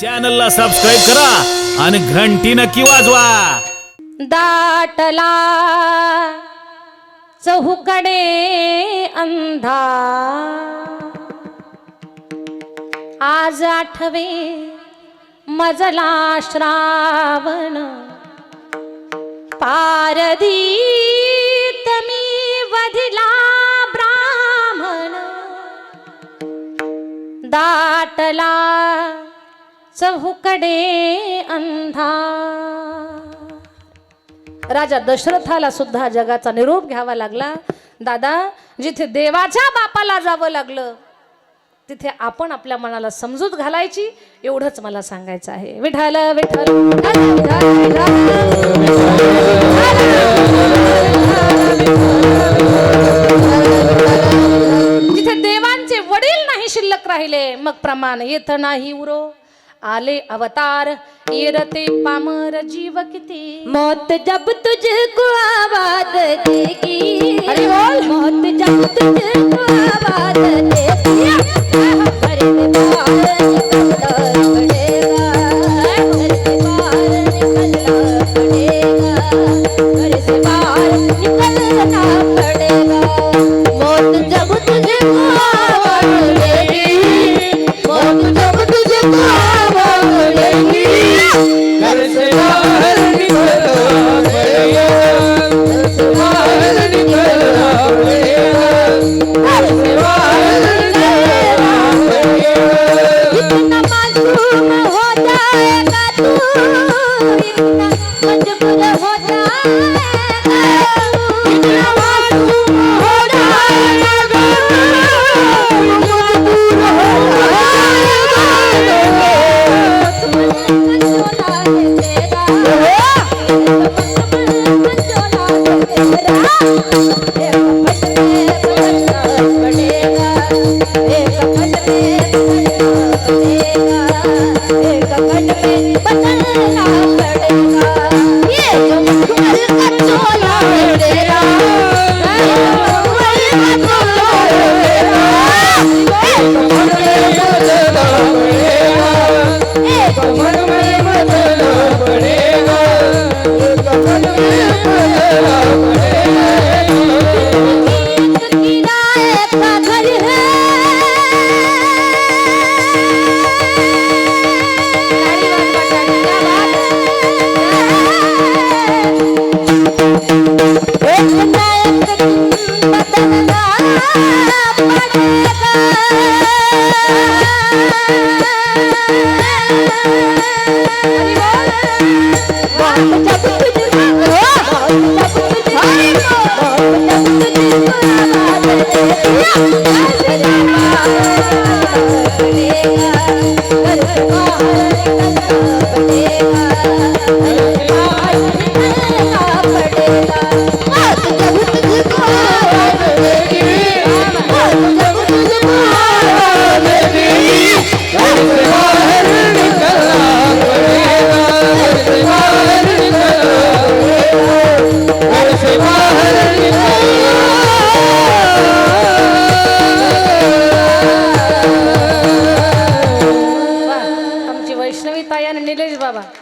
चॅनलला सबस्क्राईब करा आणि घंटी नक्की वाजवा। दाटला चहूकडे अंधार, आज आठवे मजला श्रावण, पारधीत मी वधिला ब्राह्मण, दाटला चहूकडे अंधार। राजा दशरथाला सुद्धा जगाचा निरोप घ्यावा लागला। दादा, जिथे देवाच्या बापाला जावं लागलं तिथे आपण आपल्या मनाला समजूत घालायची, एवढंच मला सांगायचं आहे। विठ्ठल विठ्ठल जिथे देवांचे वडील नाही शिल्लक राहिले, मग प्रमाण येत नाही उरो, आले अवतार येरते पामर जीव किती। मौत जब तुझको आवाज देगी, अरे बोल। मौत जब तुझको आवाज देगी, घर से बाहर निकलना पड़ेगा, घर से बाहर निकलना पड़ेगा, घर से बाहर निकलना पड़ेगा। मौत जब तुझको आवाज देगी, मौत जब तुझको आवाज देगी, घर से बाहर निकलना पड़ेगा, घर से बाहर निकलना पड़ेगा, घर से बाहर निकलना पड़ेगा। इतना मासूम हो जाएगा तू, इतना मजबूर हो जाएगा, इतना मासूम हो जाएगा, मजबूर हो जाएगा।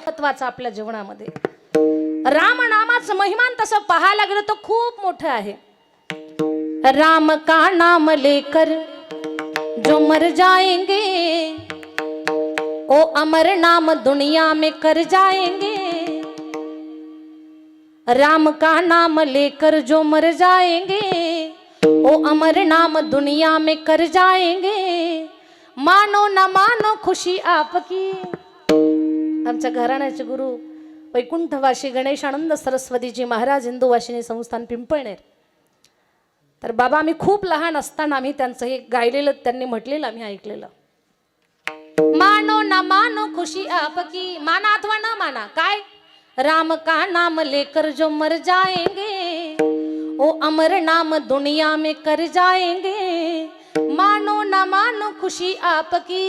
महत्वाचं आपल्या जीवनामध्ये राम नामाचं महिमान तसं पाहायला गेलं तर खूप मोठं आहे। राम का नाम लेकर जो मर जाएंगे, ओ अमर नाम दुनिया में कर जाएंगे। राम का नाम लेकर जो मर जाएंगे, ओ अमर नाम दुनिया में कर जाएंगे। मानो न मानो खुशी आपकी। आमच्या घराण्याचे गुरु वैकुंठवासी गणेशानंद सरस्वतीजी महाराज हिंदू वाशिनी संस्थान पिंपळनेर। तर बाबा, आम्ही खूप लहान असताना आम्ही त्यांचं हे गायलेलं, त्यांनी म्हटलेलं आम्ही ऐकलेलं। मानो ना मानो खुशी आपकी, माना अथवा न माना, काय? राम का नाम लेकर जो मर जाएंगे, ओ अमर नाम दुनिया में कर जाएंगे। मानो ना मानो खुशी आपकी।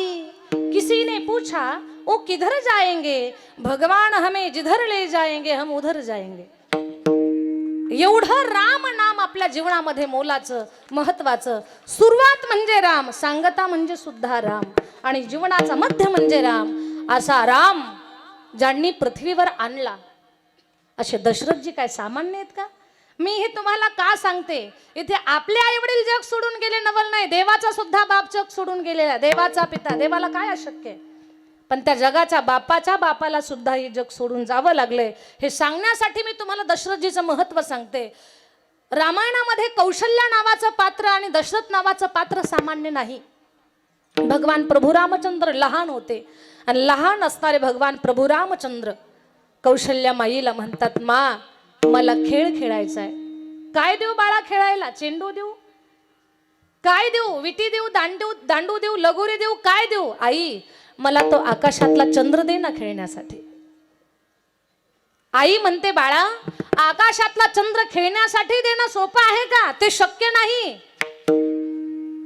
किसी ने पूछा वो किधर जाएंगे? भगवान हमें जिधर ले जाएंगे हम उधर जाएंगे। एवढं राम नाम आपल्या जीवनामध्ये मोलाचं महत्वाचं। सुरुवात म्हणजे राम, सांगता म्हणजे सुद्धा राम, आणि जीवनाचा मध्य म्हणजे राम। असा राम ज्यांनी पृथ्वीवर आणला, असे दशरथजी काय सामान्य आहेत का? मी हे तुम्हाला का सांगते, इथे आपले आई वडील जग सोडून गेले नवल नाही, देवाचा सुद्धा बाप जग सोडून गेलेला, देवाचा पिता, देवाला काय अशक्य आहे? पण त्या जगाच्या बापाच्या बापाला सुद्धा हे जग सोडून जावं लागलंय. हे सांगण्यासाठी मी तुम्हाला दशरथजीचं महत्व सांगते. रामायणामध्ये कौशल्या नावाचं पात्र आणि दशरथ नावाचं पात्र सामान्य नाही. भगवान प्रभू रामचंद्र लहान होते आणि लहान असणारे भगवान प्रभू रामचंद्र कौशल्या माईला म्हणतात, मा मला खेळ खेळायचा आहे. काय देऊ बाळा खेळायला? चेंडू देऊ? काय देऊ? विटी देऊ? दांडू देऊ? लगोरी देऊ? काय देऊ? आई मला तो आकाशातला चंद्र दे ना खेळण्यासाठी. आई म्हणते, बाळा आकाशातला चंद्र खेळण्यासाठी देणं सोपं आहे का? ते शक्य नाही.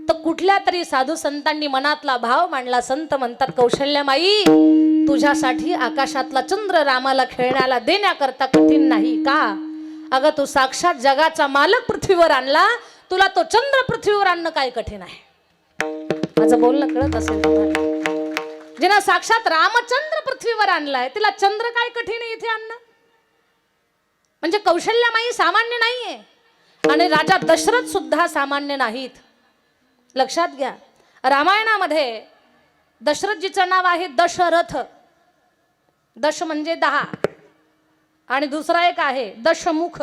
तर कुठल्या तरी साधू संतांनी मनातला भाव मांडला. संत म्हणतात, कौशल्या माई तुझ्यासाठी आकाशातला चंद्र रामाला खेळण्याला देण्याकरता कठीण नाही का? अगं तू साक्षात जगाचा मालक पृथ्वीवर आणला, तुला तो चंद्र पृथ्वीवर आणणं काय कठीण आहे? माझं बोलणं कळत असेल तुम्हाला? जिना साक्षात रामचंद्र पृथ्वीवर आणलाय, तिला चंद्र काय कठीण आहे इथे आणणं? म्हणजे कौशल्या माई सामान्य नाहीये आणि राजा दशरथ सुद्धा सामान्य नाहीत. लक्षात घ्या, रामायणामध्ये दशरथजीचं नाव आहे दशरथ. दश म्हणजे 10 आणि दुसरा एक आहे दशमुख,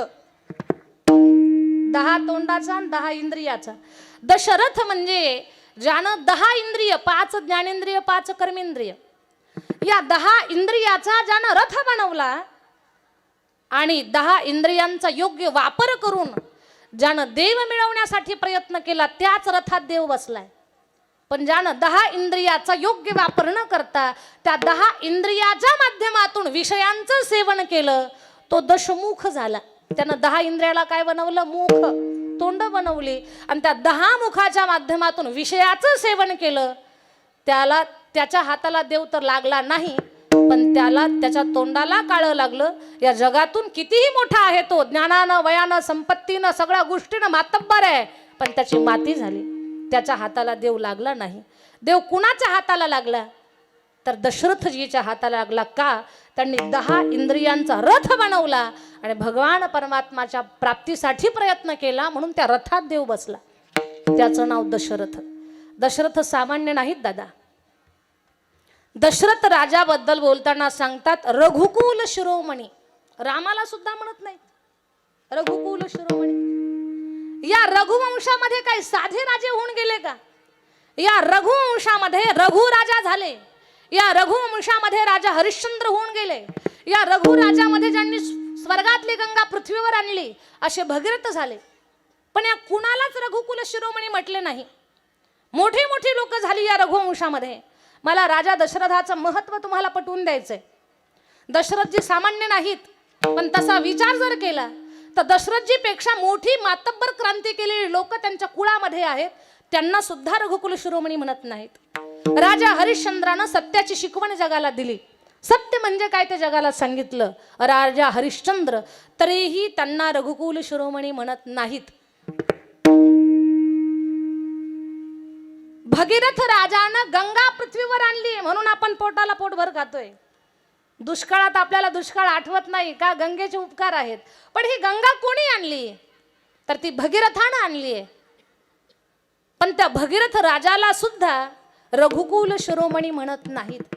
10 तोंडाचा आणि 10 इंद्रियाचा. दशरथ म्हणजे ज्यानं 10 इंद्रिय, 5 ज्ञानेंद्रिय, 5 कर्मेंद्रिय, या 10 इंद्रियाचा ज्यानं रथ बनवला आणि 10 इंद्रियांचा योग्य वापर करून ज्यानं देव मिळवण्यासाठी प्रयत्न केला, त्याच रथात देव बसलाय. पण ज्यानं 10 इंद्रियाचा योग्य वापर न करता त्या 10 इंद्रियाच्या माध्यमातून विषयांचं सेवन केलं, तो दशमुख झाला. त्यानं 10 इंद्रियाला काय बनवलं? मुख, तोंड बनवली आणि त्या 10 मुखाच्या माध्यमातून विषयाचं सेवन केलं. त्याला त्याच्या हाताला देव तर लागला नाही, पण त्याला त्याच्या तोंडाला काळं लागलं. या जगातून कितीही मोठा आहे तो, ज्ञानानं, वयानं, संपत्तीनं, सगळ्या गोष्टीनं मातब्बर आहे, पण त्याची माती झाली. त्याच्या हाताला देव लागला नाही. देव कुणाच्या हाताला लागला? तर दशरथजीच्या हाताला लागला. का? त्यांनी 10 इंद्रियांचा रथ बनवला आणि भगवान परमात्माच्या प्राप्तीसाठी प्रयत्न केला, म्हणून त्या रथात देव बसला. त्याचं नाव दशरथ. दशरथ सामान्य नाहीत दादा. दशरथ राजाबद्दल बोलताना सांगतात रघुकुल शिरोमणी. रामाला सुद्धा म्हणत नाही रघुकुल शिरोमणी. या रघुवंशामध्ये काही साधे राजे होऊन गेले का? या रघुवंशामध्ये रघु राजा झाले. या रघुवंशामध्ये राजा हरिश्चंद्र होऊन गेले. या रघु राजामध्ये ज्यांनी स्वर्गातली गंगा पृथ्वीवर आणली असे भगीरथ झाले. पण या कुणालाच रघुकुल शिरोमणी म्हटले नाही. मोठी मोठी लोक झाली या रघुवंशामध्ये. मला राजा दशरथाचं महत्व तुम्हाला पटवून द्यायचंय. दशरथजी सामान्य नाहीत, पण तसा विचार जर केला तर दशरथजी पेक्षा मोठी मातब्बर क्रांती केलेली लोक त्यांच्या कुळामध्ये आहेत, त्यांना सुद्धा रघुकुल शिरोमणी म्हणत नाहीत. राजा हरिश्चंद्रानं सत्याची शिकवण जगाला दिली. सत्य म्हणजे काय ते जगाला सांगितलं राजा हरिश्चंद्र, तरीही त्यांना रघुकुल शिरोमणी म्हणत नाहीत. भगीरथ राजानं गंगा पृथ्वीवर आणली म्हणून आपण पोटाला पोटभर खातोय. दुष्काळात आपल्याला दुष्काळ आठवत नाही का? गंगेचे उपकार आहेत. पण ही गंगा कोणी आणली? तर ती भगीरथानं आणली आहे. पण त्या भगीरथ राजाला सुद्धा रघुकुल शिरोमणी म्हणत नाहीत.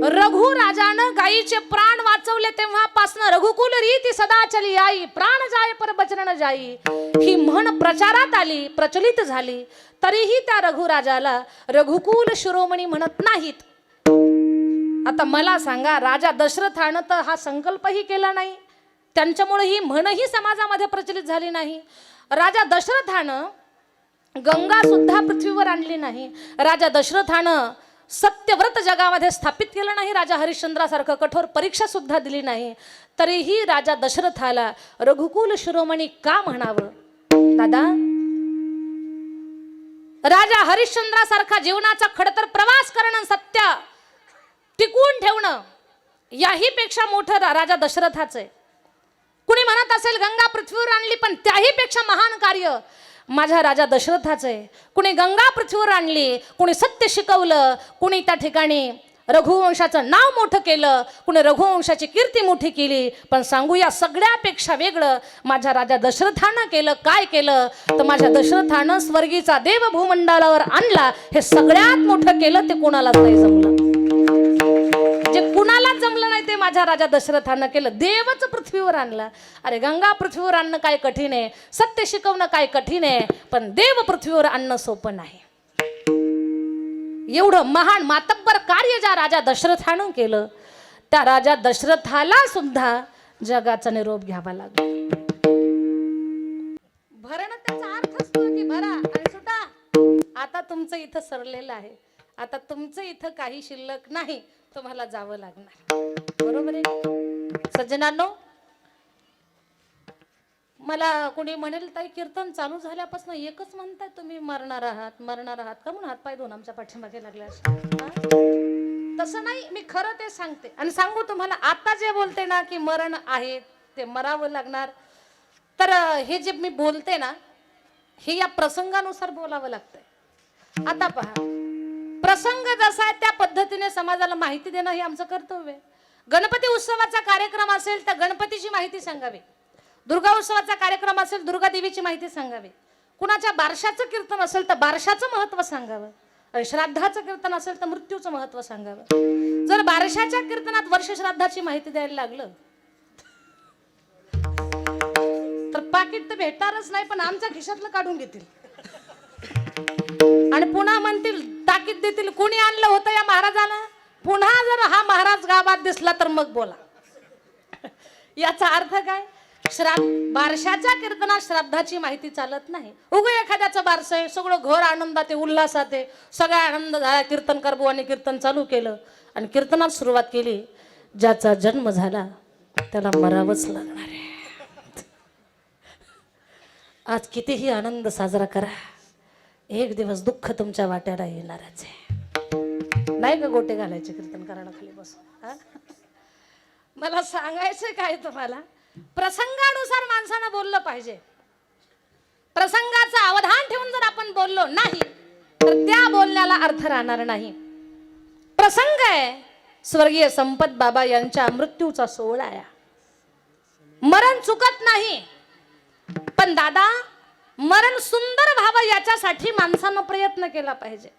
रघु राजानं गायीचे प्राण वाचवले तेव्हापासून रघुकुल रीती सदा चली आई, प्राण जाय पर बचन न जाई, ही म्हण प्रचारात आली, प्रचलित झाली. तरीही त्या रघु राजाला रघुकुल शिरोमणी म्हणत नाहीत. आता मला सांगा, राजा दशरथानं तर हा संकल्पही केला नाही, त्यांच्यामुळे ही म्हणही समाजामध्ये प्रचलित झाली नाही. राजा दशरथानं गंगा सुद्धा पृथ्वीवर आणली नाही. राजा दशरथानं सत्यव्रत जगामध्ये स्थापित केलं नाही. राजा हरिश्चंद्रासारखं कठोर परीक्षा सुद्धा दिली नाही. तरीही राजा दशरथाला रघुकुल शिरोमणी का म्हणावं? दादा, राजा हरिश्चंद्रासारखा जीवनाचा खडतर प्रवास करणं, सत्य टिकवून ठेवणं, याही पेक्षा मोठं राजा दशरथाचं आहे. कुणी म्हणत असेल गंगा पृथ्वीवर आणली, पण त्याही पेक्षा महान कार्य माझ्या राजा दशरथाचं आहे. कुणी गंगा पृथ्वीवर आणली, कुणी सत्य शिकवलं, कुणी त्या ठिकाणी रघुवंशाचं नाव मोठं केलं, कुणी रघुवंशाची कीर्ती मोठी केली. पण सांगू या सगळ्यापेक्षा वेगळं माझ्या राजा दशरथानं केलं. काय केलं तर माझ्या दशरथानं स्वर्गीचा देव भूमंडळावर आणला. हे सगळ्यात मोठं केलं, ते कोणालाच नाही जमलं. जे कुणालाच जमलं नाही ते माझ्या राजा दशरथानं केलं. देवच पृथ्वीवर आणला. अरे गंगा पृथ्वीवर आणणं काय कठीण आहे, सत्य शिकवणं काय कठीण आहे, पण देव पृथ्वीवर आणणं सोपं नाही. एवढं महान मातब्बर कार्य ज्या राजा दशरथानं केलं, त्या राजा दशरथाला सुद्धा जगाचा निरोप घ्यावा लागला. भरणं त्याचा अर्थ असतो की भरा आणि सुद्धा आता तुमचं इथं सरलेलं आहे, आता तुमचं इथं काही शिल्लक नाही, तुम्हाला जावं लागणार. बरोबर आहे सज्जनांनो. मला कोणी म्हणेल ताई कीर्तन चालू झाल्यापासून एकच म्हणताय तुम्ही मरणार आहात मरणार आहात का, म्हणून हातपाय धुवून आमच्या पाठीमागे लागले. तसं नाही, मी खरं ते सांगते. आणि सांगू तुम्हाला, आता जे बोलते ना की मरण आहे, ते मरावं लागणार, तर हे जे मी बोलते ना, हे या प्रसंगानुसार बोलावं लागतंय. आता पहा, प्रसंग जसा आहे त्या पद्धतीने समाजाला माहिती देणं हे आमचं कर्तव्य आहे. गणपती उत्सवाचा कार्यक्रम असेल तर गणपतीची माहिती सांगावी, दुर्गा उत्सवाचा कार्यक्रम असेल दुर्गा देवीची माहिती सांगावी, कुणाच्या बारशाचं कीर्तन असेल तर बारशाचं महत्त्व सांगावं, आणि श्राद्धाचं कीर्तन असेल तर मृत्यूचं महत्त्व सांगावं. जर बारशाच्या कीर्तनात वर्ष श्राद्धाची माहिती द्यायला लागलं तर पाकिट तर भेटणारच नाही, पण आमच्या खिशातलं काढून घेतील आणि पुन्हा म्हणतील, ताकीद देतील, कोणी आणलं होतं या महाराजाला. पुन्हा जर हा महाराज गावात दिसला तर मग बोला. याचा अर्थ काय, बारशाच्या कीर्तनात श्राद्धाची माहिती चालत नाही. उगा एखाद्याचं बारस आहे, सगळं घर आनंदात आहे, उल्हासात आहे, सगळा आनंद झाला, कीर्तन करबुवाने कीर्तन चालू केलं आणि कीर्तनात सुरुवात केली. ज्याचा जन्म झाला त्याला मरावंच लागणार आहे. आज कितीही आनंद साजरा करा, एक दिवस दुःख तुमच्या वाट्याला येणारच आहे. नाही का गोटे घालायचे कीर्तन करायला खाली बसून. मला सांगायचं काय तुम्हाला, प्रसंगानुसार माणसानं बोललं पाहिजे. प्रसंगाचं अवधान ठेवून जर आपण बोललो नाही तर त्या बोलण्याला अर्थ राहणार नाही. प्रसंग आहे स्वर्गीय संपत बाबा यांच्या मृत्यूचा सोहळा आहे. मरण चुकत नाही, पण दादा मरण सुंदर व्हावं याच्यासाठी माणसानं प्रयत्न केला पाहिजे.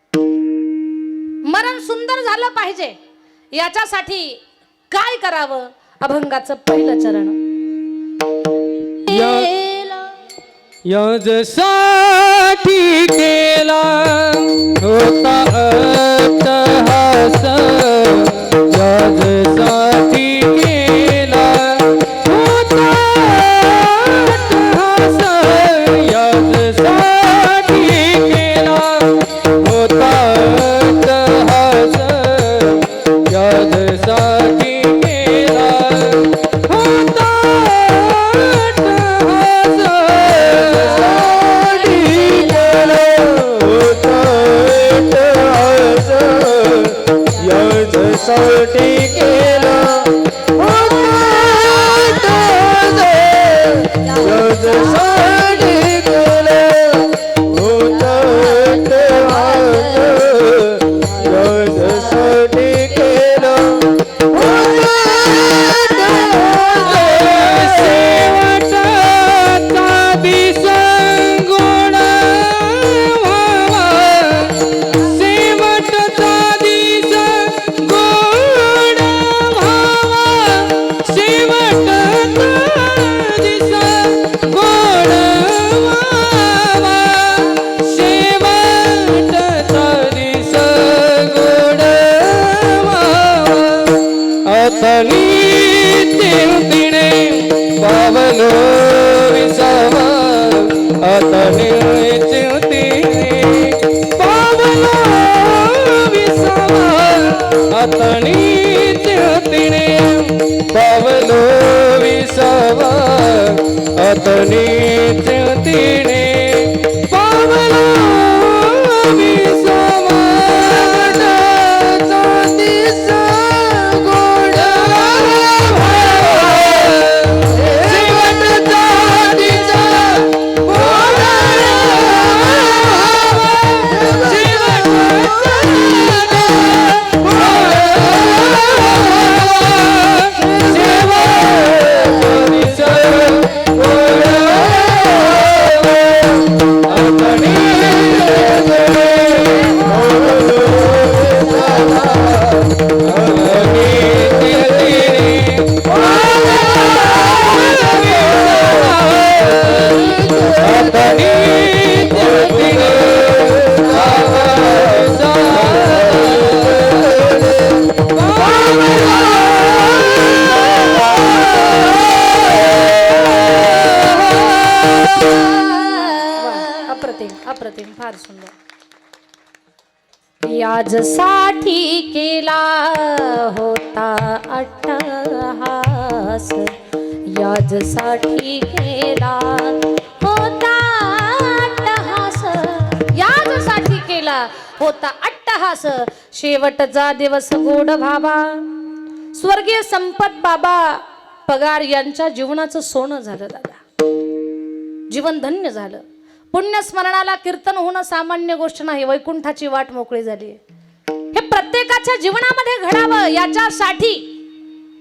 मरण सुंदर झालं पाहिजे याच्यासाठी काय करावं, अभंगाचं पहिलं चरण. यासाठी केला होता अट्टहास, यासाठी केला होता अट्टहास, यासाठी केला होता अट्टहास, यासाठी केला होता यासाठी केला यासाठी केला होता यासाठी केला शेवटाचा दिसंगुण व्हावा, शेवटचा दिसंगुण व्हावा, शेवटचा दिसंगुण व्हावा, शेवटचा दिसंगुण व्हावा. आता नित्य पावलो विसावा, आता नित्य पावलो विसावा, आता नित्य पावलो विसावा, आता नित्य पावलो विसावा. याजसाठी केला होता अट्टहास, याजसाठी केला होता अट्टहास, याजसाठी केला होता अट्टहास. शेवटचा दिवस गोड भाबा, स्वर्गीय संपत बाबा पगार यांच्या जीवनाचं सोनं झालं दादा, जीवन धन्य झालं. पुण्यस्मरणाला कीर्तन होणं सामान्य गोष्ट नाही, वैकुंठाची वाट मोकळी झाली. हे प्रत्येकाच्या जीवनामध्ये घडावं याच्यासाठी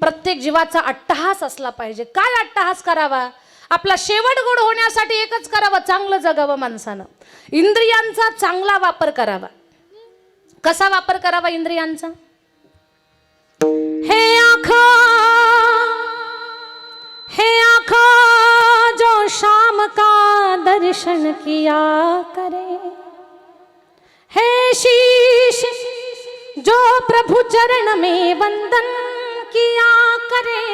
प्रत्येक जीवाचा अट्टहास असला पाहिजे. काय अट्टहास करावा? आपला शेवट गोड होण्यासाठी एकच करावं, चांगलं जगावं माणसानं. इंद्रियांचा चांगला वापर करावा. कसा वापर करावा इंद्रियांचा? हे आँखों जो शाम का दर्शन किया करे, हे शीश जो प्रभु चरण में वंदन किया करे,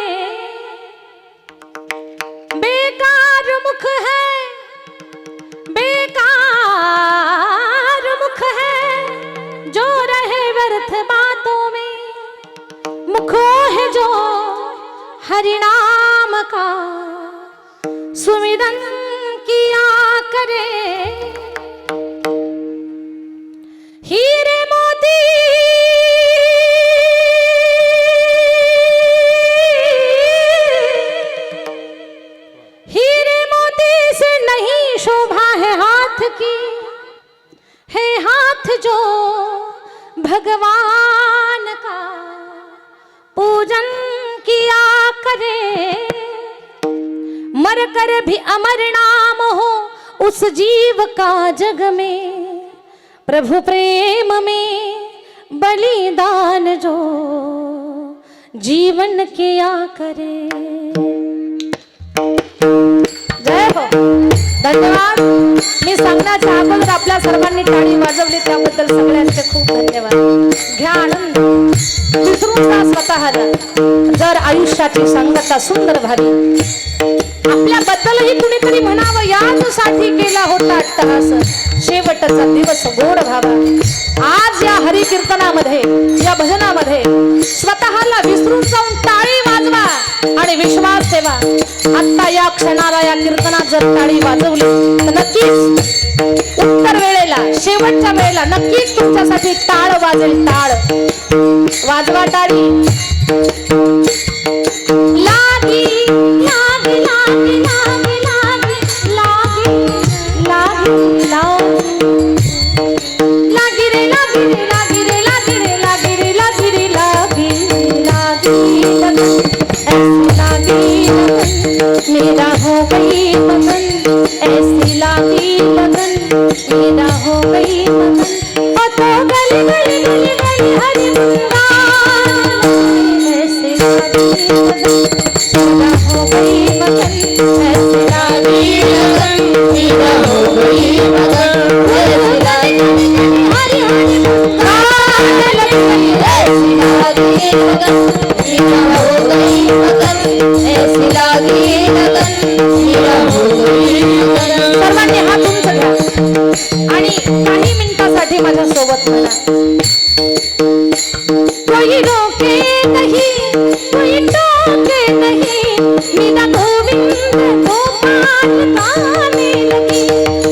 बेकार मुख है, बेकार मुख है जो रहे व्यर्थ बातों में, मुखो है जो हरिनाम का सुमिरन किया करे, हीरे मोती हीरे मोती से नहीं शोभा है हाथ की, है हाथ जो भगवान का पूजन किया करे, मर कर भी अमर नाम हो उस जीव का जग में, प्रभु प्रेम में बलिदान जो जीवन किया करे. जय हो, धन्यवाद. मी सांगण्याच्या अगोदर आपल्या सर्वांनी टाळी वाजवली त्याबद्दल सगळ्यांचे खूप धन्यवाद. घ्या आनंद, विसरून जा स्वतःला. जर आयुष्याची सांगता सुंदर भारी, आपल्याबद्दलही कुणीतरी म्हणावं यासाठी केला होता अट्टहास, शेवटचा दिवस गोड व्हावा. आज या हरी कीर्तनामध्ये, या भजनामध्ये स्वतःला विसरून जाऊन टाळी वाजवा आणि विश्वास ठेवा. आता या क्षणाला या कीर्तनात जर टाळी वाजवली तर नक्कीच उत्तर वेळेला, शेवटच्या वेळेला नक्कीच तुमच्यासाठी टाळ वाजेल. टाळ वाजवा, टाळी लागी लागी लागी लागी लागी लागी लागी रे लागी रे लागी रे लागी रे लागी रे लागी रे लागी लागी ऐसी लागी मेरा हो गई मगन, ऐसी लागी लगन मेरा हो गई मगन. ओ तो गली गली गली गली हरि ऐसी लागी मेरा हो गई मगन, ऐसी लागी लगन मेरा हो गई मगन, ऐसी लागी हरि हरि ऐसी लागी लगन मेरा हो गई मगन, ऐसी लागी लगन मेरा हो गई मगन. सर्वांनी हात उंच घ्या आणि काही मिनिटासाठी माझ्या सोबत म्हणा. कोई रोके नहीं, कोई टोके नहीं, मेरा गोविंद गोपाल गाने लगी,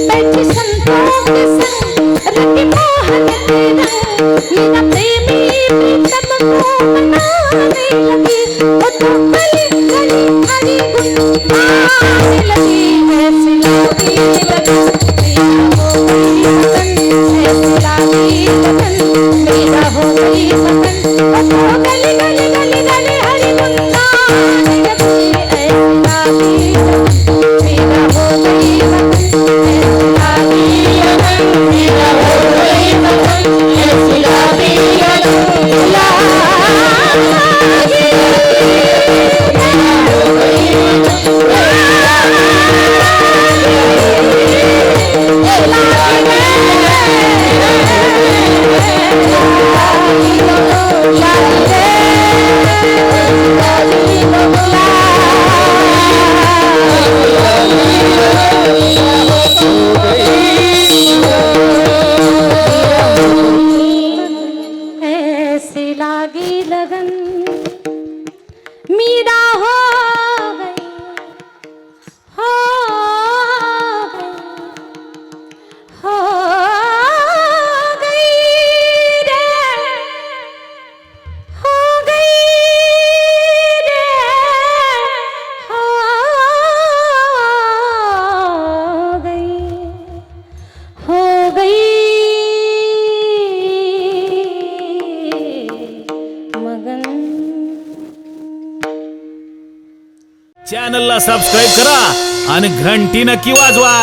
बैठी संतों के संग रंग मोहन के रंग, मेरा प्रेमी प्रीतम को मनाने लगी. वो तो गली गली हरि गुण गाने लगी, ऐसी लागी लगन मेरा हो गई मगन, ऐसी लागी लगन मेरा हो गई मगन. वो तो गली गली गली गली हरि गुण गाने लगी, ऐसी लागी लगन मेरा हो गई मगन, ऐसी लागी लगन मेरा हो गई मगन, ऐसी लागी लगन लागी मेरा हो गई मगन. लगन मीरा हो गई, हो गई रे, हो गई रे, हो गई मगन. चॅनलला सबस्क्राईब करा आणि घंटी नक्की वाजवा.